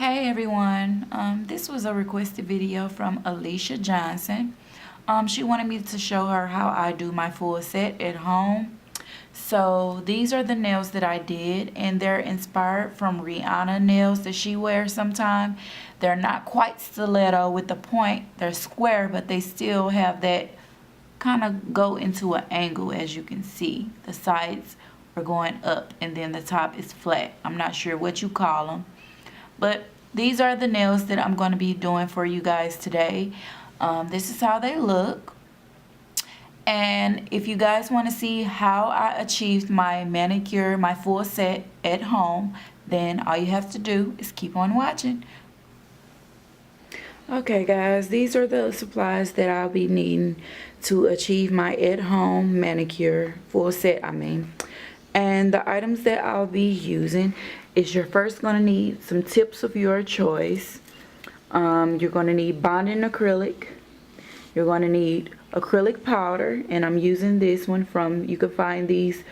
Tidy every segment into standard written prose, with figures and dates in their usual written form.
Hey everyone, this was a requested video from Alicia Johnson. She wanted me to show her how I do my full set at home. So these are the nails that I did, and they're inspired from Rihanna nails that she wears sometimes. They're not quite stiletto with the point, they're square, but they still have that kind of go into an angle. As you can see, the sides are going up and then the top is flat. I'm not sure what you call them. But these are the nails that I'm going to be doing for you guys today. This is how they look. And if you guys want to see how I achieved my manicure, my full set at home, then all you have to do is keep on watching. Okay guys, these are the supplies that I'll be needing to achieve my at-home manicure, full set I mean. And the items that I'll be using is you're first going to need some tips of your choice. You're going to need bonding acrylic. You're going to need acrylic powder, and I'm using this one from, you can find these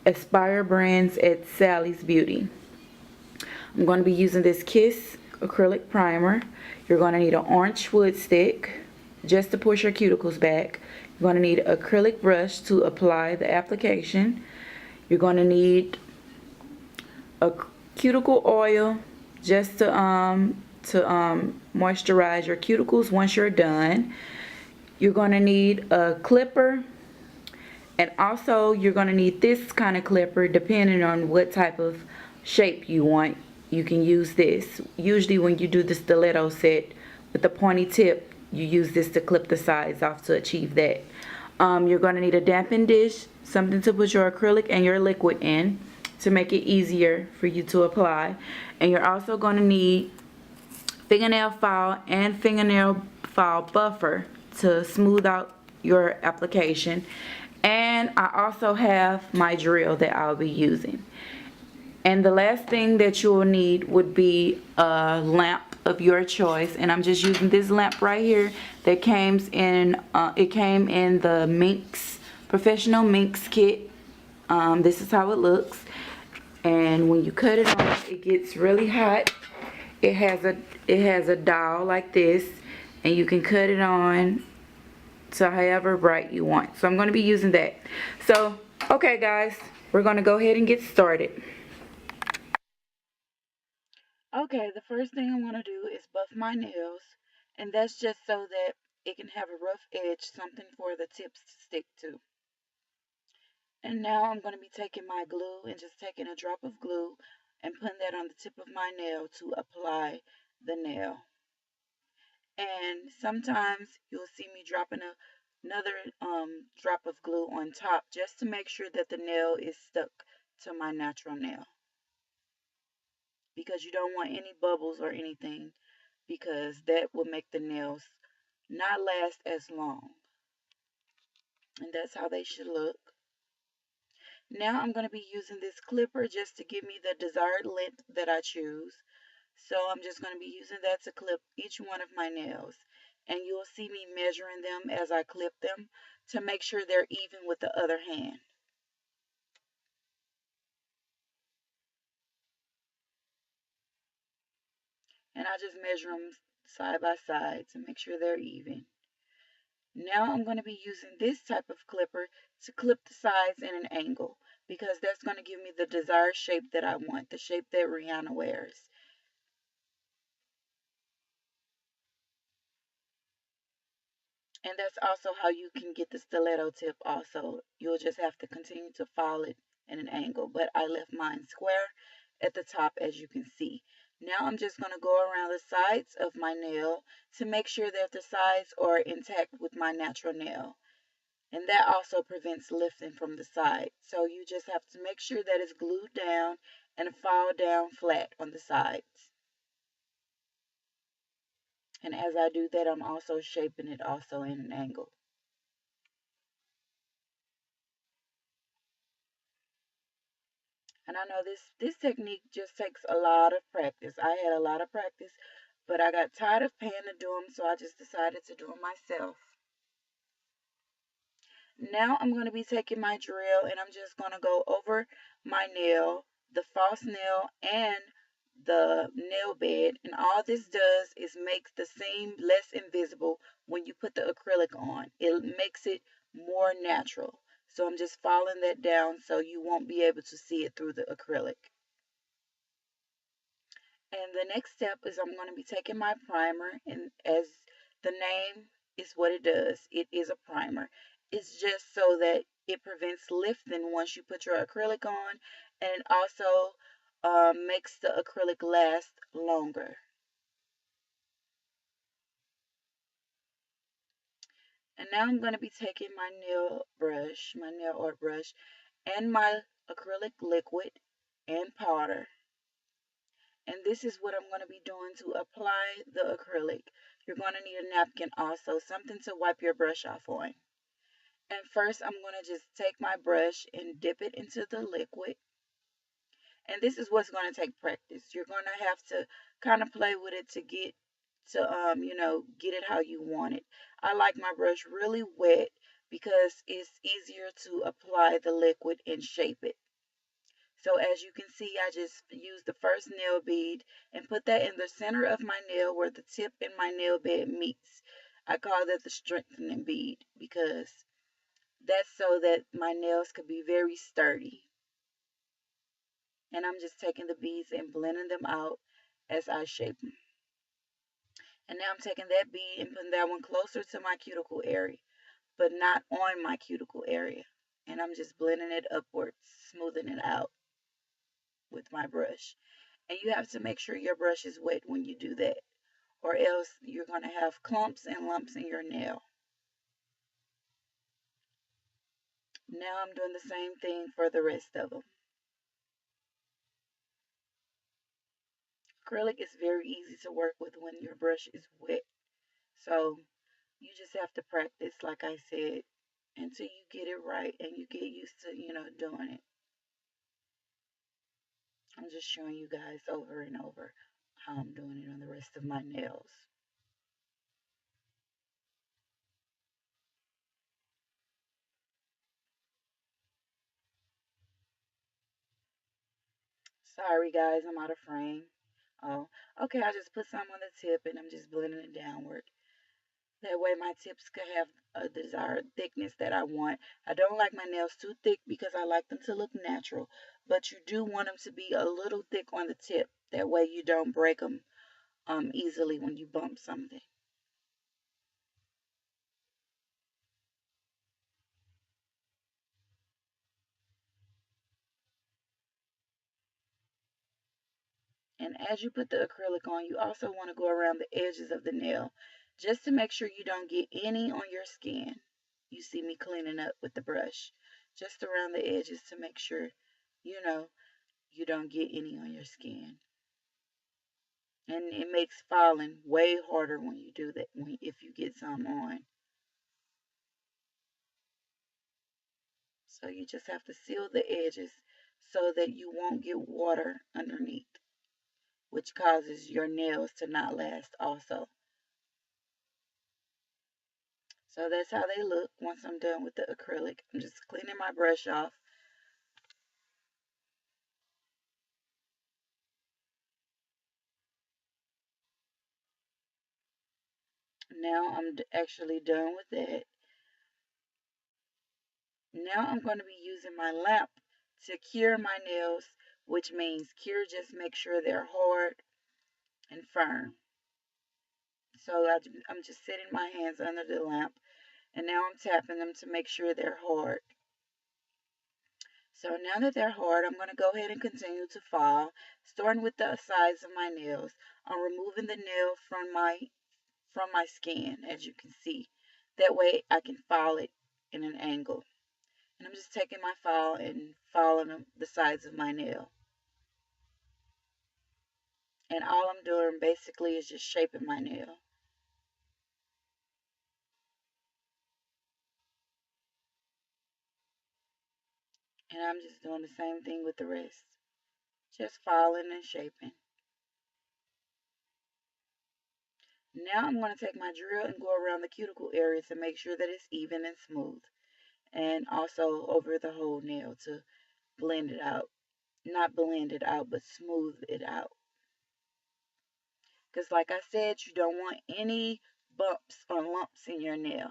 Aspire brands at Sally's Beauty. I'm going to be using this Kiss acrylic primer. You're going to need an orange wood stick just to push your cuticles back. You're going to need an acrylic brush to apply the application. You're going to need a cuticle oil just to moisturize your cuticles once you're done. You're going to need a clipper, and also you're going to need this kind of clipper depending on what type of shape you want. You can use this. Usually when you do the stiletto set with the pointy tip, you use this to clip the sides off to achieve that. You're going to need a damping dish, something to put your acrylic and your liquid in to make it easier for you to apply. And you're also going to need fingernail file and fingernail file buffer to smooth out your application. And I also have my drill that I'll be using. And the last thing that you'll need would be a lamp of your choice, and I'm just using this lamp right here that came in the Minx professional Minx kit. This is how it looks, and when you cut it on, it gets really hot. It has a dial like this, and you can cut it on to however bright you want. So I'm going to be using that. So okay guys, we're going to go ahead and get started. Okay, the first thing I want to do is buff my nails, and that's just so that it can have a rough edge, something for the tips to stick to. And now I'm going to be taking my glue and just taking a drop of glue and putting that on the tip of my nail to apply the nail. And sometimes you'll see me dropping another drop of glue on top just to make sure that the nail is stuck to my natural nail, because you don't want any bubbles or anything, because that will make the nails not last as long. And that's how they should look. Now I'm going to be using this clipper just to give me the desired length that I choose. So I'm just going to be using that to clip each one of my nails. And you'll see me measuring them as I clip them to make sure they're even with the other hand. And I just measure them side by side to make sure they're even. Now I'm going to be using this type of clipper to clip the sides in an angle, because that's going to give me the desired shape that I want, the shape that Rihanna wears. And that's also how you can get the stiletto tip also. You'll just have to continue to file it in an angle, but I left mine square at the top, as you can see. Now I'm just going to go around the sides of my nail to make sure that the sides are intact with my natural nail. And that also prevents lifting from the side. So you just have to make sure that it's glued down and file down flat on the sides. And as I do that, I'm also shaping it also in an angle. And I know this technique just takes a lot of practice. I had a lot of practice, but I got tired of paying to do them, so I just decided to do them myself. Now I'm going to be taking my drill, and I'm just going to go over my nail, the false nail, and the nail bed, and all this does is makes the seam less invisible when you put the acrylic on. It makes it more natural. So I'm just following that down so you won't be able to see it through the acrylic. And the next step is I'm going to be taking my primer, and as the name is what it does, it is a primer. It's just so that it prevents lifting once you put your acrylic on, and it also makes the acrylic last longer. And now I'm going to be taking my nail art brush, and my acrylic liquid and powder. And this is what I'm going to be doing to apply the acrylic. You're going to need a napkin also, something to wipe your brush off on. And first I'm going to just take my brush and dip it into the liquid. And this is what's going to take practice. You're going to have to kind of play with it to get get it how you want it. I like my brush really wet because it's easier to apply the liquid and shape it. So as you can see, I just used the first nail bead and put that in the center of my nail where the tip and my nail bed meets. I call that the strengthening bead because that's so that my nails could be very sturdy. And I'm just taking the beads and blending them out as I shape them. And now I'm taking that bead and putting that one closer to my cuticle area, but not on my cuticle area. And I'm just blending it upwards, smoothing it out with my brush. And you have to make sure your brush is wet when you do that, or else you're going to have clumps and lumps in your nail. Now I'm doing the same thing for the rest of them. Acrylic is very easy to work with when your brush is wet. So you just have to practice, like I said, until you get it right and you get used to, doing it. I'm just showing you guys over and over how I'm doing it on the rest of my nails. Sorry guys, I'm out of frame. Oh, okay, I just put some on the tip and I'm just blending it downward. That way my tips could have a desired thickness that I want. I don't like my nails too thick because I like them to look natural, but you do want them to be a little thick on the tip. That way you don't break them easily when you bump something. And as you put the acrylic on, you also want to go around the edges of the nail just to make sure you don't get any on your skin. You see me cleaning up with the brush just around the edges to make sure, you know, you don't get any on your skin. And it makes filing way harder when you do that, if you get some on. So you just have to seal the edges so that you won't get water underneath, which causes your nails to not last also. So that's how they look once I'm done with the acrylic. I'm just cleaning my brush off. Now I'm actually done with that. Now I'm going to be using my lamp to cure my nails, which means cure just make sure they're hard and firm. So I'm just sitting my hands under the lamp, and now I'm tapping them to make sure they're hard. So now that they're hard, I'm going to go ahead and continue to file, starting with the sides of my nails. I'm removing the nail from my skin, as you can see. That way I can file it in an angle. And I'm just taking my file and filing the sides of my nail. And all I'm doing basically is just shaping my nail. And I'm just doing the same thing with the rest. Just filing and shaping. Now I'm going to take my drill and go around the cuticle area to make sure that it's even and smooth. And also over the whole nail to blend it out. Not blend it out, but smooth it out. Because like I said, you don't want any bumps or lumps in your nail.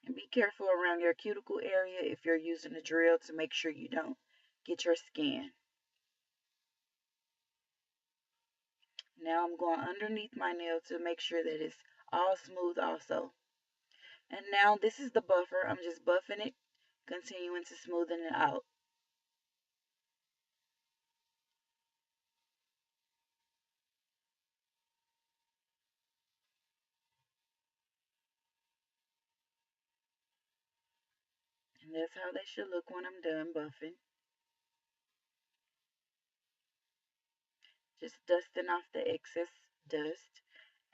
And be careful around your cuticle area if you're using a drill to make sure you don't get your skin. Now I'm going underneath my nail to make sure that it's all smooth also. And now this is the buffer. I'm just buffing it, continuing to smoothen it out. And that's how they should look when I'm done buffing. Just dusting off the excess dust.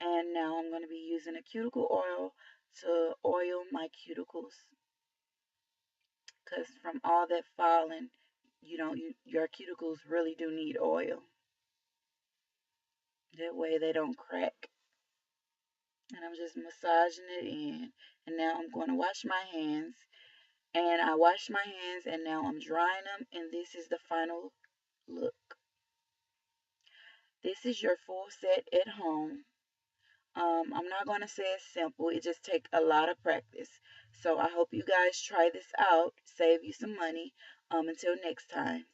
And now I'm going to be using a cuticle oil to oil my cuticles. Because from all that filing, your cuticles really do need oil. That way they don't crack. And I'm just massaging it in. And now I'm going to wash my hands. And I washed my hands and now I'm drying them. And this is the final look. This is your full set at home. I'm not going to say it's simple. It just takes a lot of practice. So I hope you guys try this out. Save you some money. Until next time.